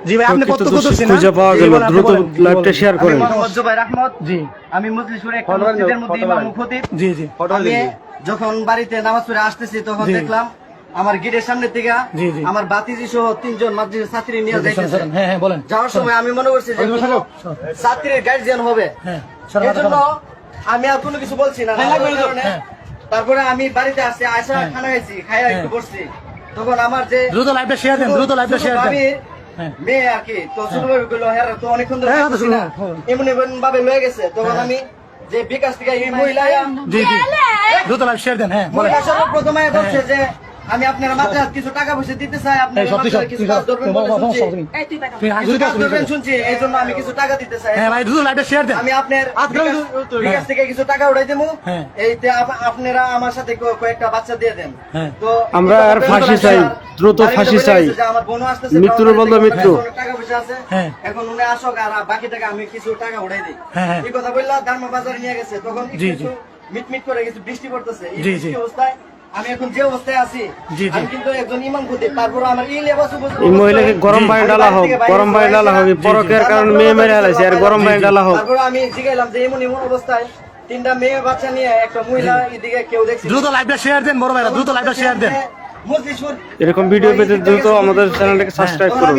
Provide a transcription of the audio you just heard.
জি ভাই আপনি কত খুঁজে পাওয়া গেল, দ্রুত লাইভটা শেয়ার করেন। মোহাম্মদ জুবাইর আহমদ। জি আমি মজলিসপুরে একটা মসজিদের মধ্যে ইমাম খতিব। জি জি আমি যখন বাড়িতে নামাজ পড়ে আসতেছি তখন দেখলাম আমার গেটের সামনে থেকে আমার বাতিজি সহ 3 জন মাদ্রাসার ছাত্রী নিয়ে যাইতেছে। হ্যাঁ হ্যাঁ বলেন। যাওয়ার সময় আমি মনে করছি যে ছাত্রীর গার্জিয়ান হবে, এজন্য আমি আর কোনো কিছু বলছি না। তারপরে আমি বাড়িতে আসছি, আয়সা খানা খাইছি, খাইয়া একটু বসছি। তখন আমার যে দ্রুত লাইভটা শেয়ার দেন, দ্রুত লাইভটা শেয়ার দেন। মেয়ে আর কি তো ছোট ভাবে কইলো হ্যাঁ তো অনেকক্ষণ ধরে এমন এমন ভাবে লয়ে গেছে। তখন আমি যে বিকাশ থেকে এই মহিলা জি জি দ্রুত লাইভ শেয়ার দেন। হ্যাঁ বলেন। প্রথমে বলছে যে আমি আপনার মাথায় কিছু টাকা পয়সা দিতে চাই, আপনার মাথায় কিছু কাজ ধরবেন বলে শুনছি, কিছু কাজ ধরবেন শুনছি, এই জন্য আমি কিছু টাকা দিতে চাই। হ্যাঁ ভাই দ্রুত লাইভটা শেয়ার দেন। আমি আপনার বিকাশ থেকে কিছু টাকা উঠাই দেবো, এইতে আপনারা আমার সাথে কয়েকটা বাচ্চা দিয়ে দেন। তো আমরা আর ফাঁসি চাই, দ্রুত ফাঁসি চাই। আমার বোনও আসতেছে, মৃত্যুর বদলে মৃত্যু। টাকা পয়সা আছে, এখন উনি আসুক আর বাকি টাকা আমি কিছু টাকা উঠাই দিই। এই কথা বললা দারমা বাজারে নিয়ে গেছে। তখন একটু মিটমিট করে কিছু বৃষ্টি পড়তেছে। এই বৃষ্টি অবস্থায় আমি এখন যে অবস্থায় আছি, আমি কিন্তু একজন ইমাম খতিব, তারপর আমার এই লেবাস এই মহিলাকে গরম পানি ডালা হোক, গরম পানি ডালা হোক, পরকের কারণে মেয়ে মেরে হালাইছে, আর গরম পানি ডালা হোক। তারপর আমি জিগাইলাম যে এমন এমন অবস্থায় 3টা মেয়ে বাচ্চা নিয়ে একটা মহিলা এদিকে কেউ দেখছি। দ্রুত লাইভটা শেয়ার দেন বড় ভাইরা, দ্রুত লাইভটা শেয়ার দেন। মজলিসপুর এরকম ভিডিও পেতে দ্রুত আমাদের চ্যানেলটাকে সাবস্ক্রাইব করুন।